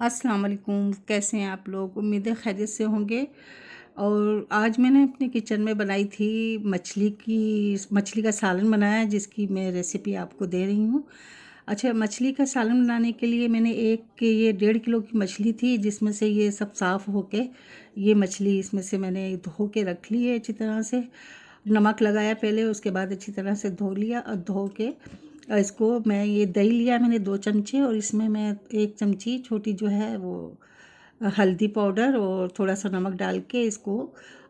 अस्सलाम वालेकुम। कैसे हैं आप लोग? उम्मीद है खैरियत से होंगे। और आज मैंने अपने किचन में बनाई थी मछली का सालन बनाया, जिसकी मैं रेसिपी आपको दे रही हूँ। अच्छा, मछली का सालन बनाने के लिए मैंने ये 1.5 किलो की मछली थी, जिसमें से ये सब साफ़ होके ये मछली इसमें से मैंने धो के रख ली है अच्छी तरह से। नमक लगाया पहले, उसके बाद अच्छी तरह से धो लिया और धो के इसको मैं ये दही लिया मैंने 2 चमचे, और इसमें मैं 1 चमची छोटी जो है वो हल्दी पाउडर और थोड़ा सा नमक डाल के इसको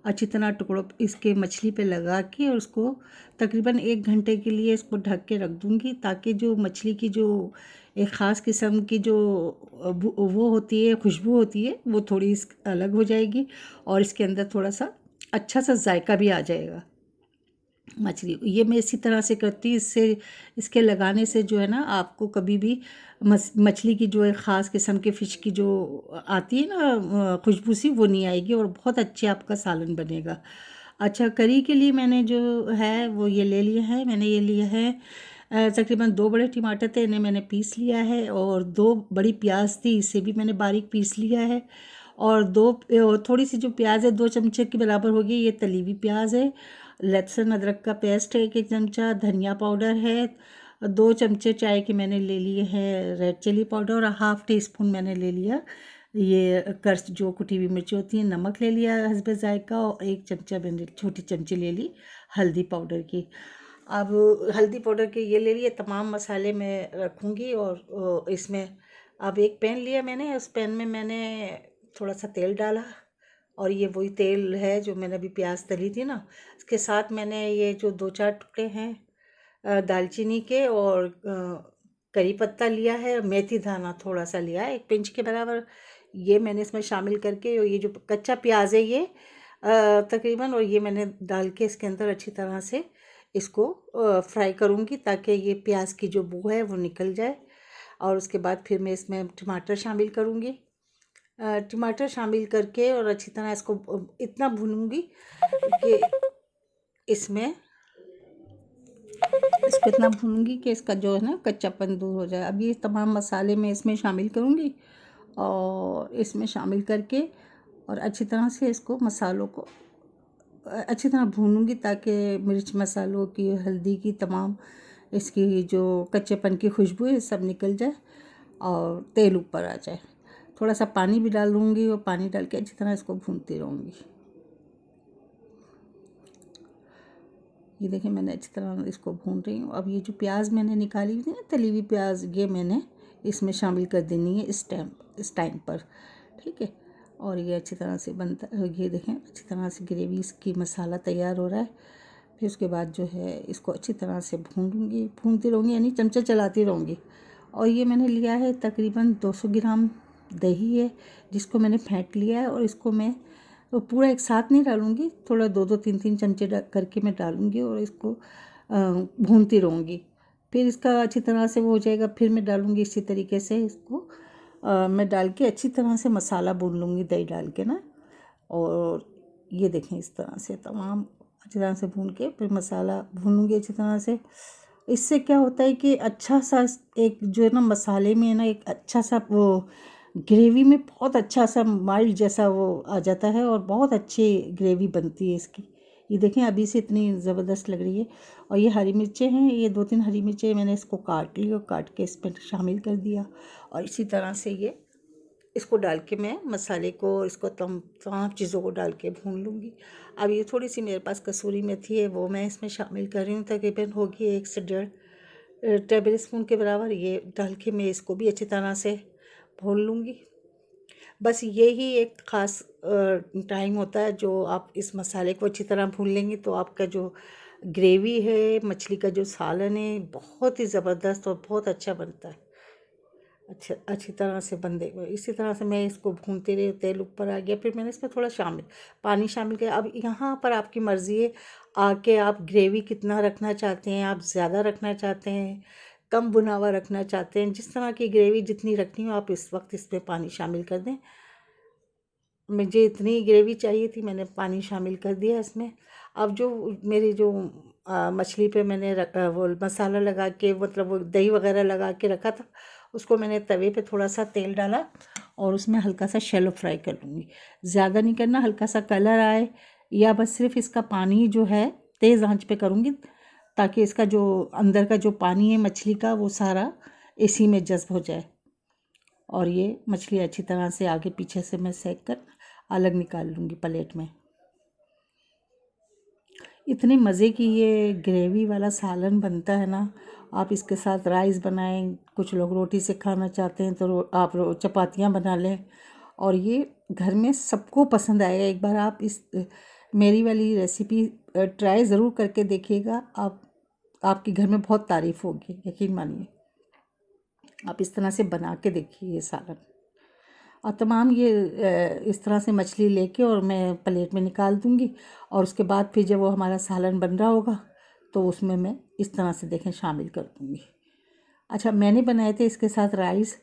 अच्छी तरह टुकड़ों इसके मछली पे लगा के, और उसको तकरीबन 1 घंटे के लिए इसको ढक के रख दूँगी, ताकि जो मछली की जो एक ख़ास किस्म की जो वो होती है, खुशबू होती है, वो थोड़ी अलग हो जाएगी और इसके अंदर थोड़ा सा अच्छा सा जायका भी आ जाएगा मछली। ये मैं इसी तरह से करती हूँ। इसके लगाने से जो है ना, आपको कभी भी मछली की जो एक ख़ास किस्म के फ़िश की जो आती है ना खुशबू सी, वो नहीं आएगी और बहुत अच्छे आपका सालन बनेगा। अच्छा, करी के लिए मैंने जो है वो ये ले लिया है। मैंने ये लिया है तकरीबन 2 बड़े टमाटर थे, इन्हें मैंने पीस लिया है, और 2 बड़ी प्याज थी, इसे भी मैंने बारीक पीस लिया है। और थोड़ी सी जो प्याज है 2 चमचे के बराबर होगी, ये तली हुई प्याज है। लहसुन अदरक का पेस्ट है 1 चमचा, धनिया पाउडर है 2 चमचे चाय के मैंने ले लिए हैं रेड चिली पाउडर, और हाफ़ टी स्पून मैंने ले लिया ये कर्च जो कुटी हुई मिर्ची होती है। नमक ले लिया हस्बे जायका, और 1 चमचा मैंने छोटी चमची ले ली हल्दी पाउडर की। अब हल्दी पाउडर के ये ले लिए, तमाम मसाले मैं रखूँगी। और इसमें अब एक पैन लिया मैंने, उस पैन में मैंने थोड़ा सा तेल डाला, और ये वही तेल है जो मैंने अभी प्याज तली थी ना, इसके साथ मैंने ये जो 2-4 टुकड़े हैं दालचीनी के, और करी पत्ता लिया है, मेथी दाना थोड़ा सा लिया है 1 पिंच के बराबर, ये मैंने इसमें शामिल करके, और ये जो कच्चा प्याज है ये तकरीबन, और ये मैंने डाल के इसके अंदर अच्छी तरह से इसको फ्राई करूँगी, ताकि ये प्याज की जो बू है वो निकल जाए। और उसके बाद फिर मैं इसमें टमाटर शामिल करूँगी। टमाटर शामिल करके और अच्छी तरह इसको इतना भूनूंगी कि इसमें इसको इतना भूनूंगी कि इसका जो है ना कच्चापन दूर हो जाए। अब ये तमाम मसाले मैं इसमें शामिल करूँगी, और इसमें शामिल करके और अच्छी तरह से इसको मसालों को अच्छी तरह भूनूंगी, ताकि मिर्च मसालों की, हल्दी की, तमाम इसकी जो कच्चेपन की खुशबू है सब निकल जाए और तेल ऊपर आ जाए। थोड़ा सा पानी भी डाल दूँगी, और पानी डाल के अच्छी तरह इसको भूनती रहूँगी। ये देखिए, मैंने अच्छी तरह इसको भून रही हूँ। अब ये जो प्याज मैंने निकाली हुई थी ना, तली हुई प्याज, ये मैंने इसमें शामिल कर देनी है इस टाइम पर, ठीक है। और ये अच्छी तरह से बनता, ये देखें अच्छी तरह से ग्रेवी इसकी मसाला तैयार हो रहा है। फिर उसके बाद जो है इसको अच्छी तरह से भूनती रहूँगी, यानी चमचा चलाती रहूँगी। और ये मैंने लिया है तकरीबन 200 ग्राम दही है, जिसको मैंने फेंट लिया है, और इसको मैं पूरा एक साथ नहीं डालूँगी, थोड़ा 2-2 3-3 चमचे करके मैं डालूँगी, और इसको भूनती रहूँगी। फिर इसका अच्छी तरह से वो हो जाएगा, फिर मैं डालूँगी इसी तरीके से इसको मैं डाल के अच्छी तरह से मसाला भून लूँगी दही डाल के ना। और ये देखें, इस तरह से तमाम अच्छी तरह से भून के फिर मसाला भूनूँगी अच्छी तरह से। इससे क्या होता है कि अच्छा सा एक जो है ना मसाले में है ना, एक अच्छा सा वो ग्रेवी में बहुत अच्छा सा माइल्ड जैसा वो आ जाता है, और बहुत अच्छी ग्रेवी बनती है इसकी। ये देखें, अभी से इतनी ज़बरदस्त लग रही है। और ये हरी मिर्चें हैं, ये 2-3 हरी मिर्चें मैंने इसको काट ली, और काट के इसमें शामिल कर दिया, और इसी तरह से ये इसको डाल के मैं मसाले को, इसको तमाम चीज़ों को डाल के भून लूँगी। अब ये थोड़ी सी मेरे पास कसूरी मेथी है, वो मैं इसमें शामिल कर रही हूँ, तकरीबन होगी 1 से 1.5 टेबल स्पून के बराबर। ये डाल के मैं इसको भी अच्छी तरह से भून लूँगी। बस यही एक ख़ास टाइम होता है, जो आप इस मसाले को अच्छी तरह भून लेंगे तो आपका जो ग्रेवी है, मछली का जो सालन है, बहुत ही ज़बरदस्त और बहुत अच्छा बनता है। अच्छा, अच्छी तरह से बंदे इसी तरह से मैं इसको भूनती रही, तेल ऊपर आ गया, फिर मैंने इसमें थोड़ा पानी शामिल किया। अब यहाँ पर आपकी मर्ज़ी है आके आप ग्रेवी कितना रखना चाहते हैं, आप ज़्यादा रखना चाहते हैं, कम भुना हुआ रखना चाहते हैं, जिस तरह की ग्रेवी जितनी रखनी हो आप इस वक्त इसमें पानी शामिल कर दें। मुझे इतनी ग्रेवी चाहिए थी, मैंने पानी शामिल कर दिया इसमें। अब जो मेरी जो मछली पे मैंने वो मसाला लगा के, मतलब वो दही वगैरह लगा के रखा था, उसको मैंने तवे पे थोड़ा सा तेल डाला, और उसमें हल्का सा शैलो फ्राई कर लूँगी। ज़्यादा नहीं करना, हल्का सा कलर आए, या बस सिर्फ इसका पानी जो है तेज़ आंच पे करूँगी, ताकि इसका जो अंदर का जो पानी है मछली का वो सारा इसी में जज़्ब हो जाए। और ये मछली अच्छी तरह से आगे पीछे से मैं सेक कर अलग निकाल लूँगी प्लेट में। इतनी मज़े की ये ग्रेवी वाला सालन बनता है ना, आप इसके साथ राइस बनाएं, कुछ लोग रोटी से खाना चाहते हैं तो आप चपातियाँ बना लें, और ये घर में सबको पसंद आएगा। एक बार आप इस मेरी वाली रेसिपी ट्राई ज़रूर करके देखिएगा, आपके घर में बहुत तारीफ़ होगी, यकीन मानिए। आप इस तरह से बना के देखिए ये सालन। और तमाम ये इस तरह से मछली लेके और मैं प्लेट में निकाल दूँगी, और उसके बाद फिर जब वो हमारा सालन बन रहा होगा तो उसमें मैं इस तरह से देखें शामिल कर दूँगी। अच्छा, मैंने बनाए थे इसके साथ राइस,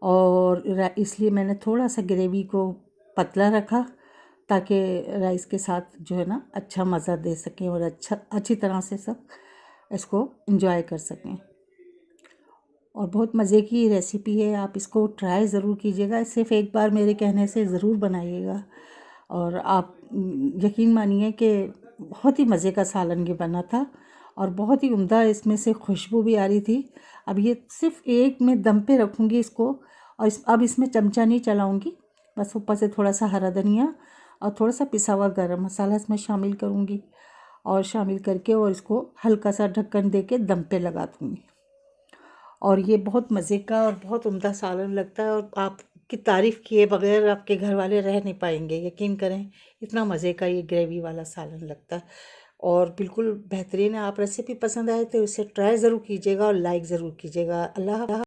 और इसलिए मैंने थोड़ा सा ग्रेवी को पतला रखा, ताकि राइस के साथ जो है ना अच्छा मज़ा दे सकें और अच्छी तरह से सब इसको एंजॉय कर सकें। और बहुत मज़े की रेसिपी है, आप इसको ट्राई ज़रूर कीजिएगा। सिर्फ एक बार मेरे कहने से ज़रूर बनाइएगा, और आप यकीन मानिए कि बहुत ही मज़े का सालन ये बना था, और बहुत ही उम्दा इसमें से खुशबू भी आ रही थी। अब ये सिर्फ एक में दम पे रखूँगी इसको, और अब इसमें चमचा नहीं चलाऊँगी, बस ऊपर से थोड़ा सा हरा धनिया और थोड़ा सा पिसा हुआ गरम मसाला इसमें शामिल करूँगी, और शामिल करके और इसको हल्का सा ढक्कन दे के दम पे लगा दूँगी। और ये बहुत मज़े का और बहुत उम्दा सालन लगता है, और आपकी तारीफ़ किए बगैर आपके घर वाले रह नहीं पाएंगे, यकीन करें। इतना मज़े का ये ग्रेवी वाला सालन लगता है, और बिल्कुल बेहतरीन है। आप रेसिपी पसंद आए तो इसे ट्राई ज़रूर कीजिएगा और लाइक ज़रूर कीजिएगा। अल्लाह।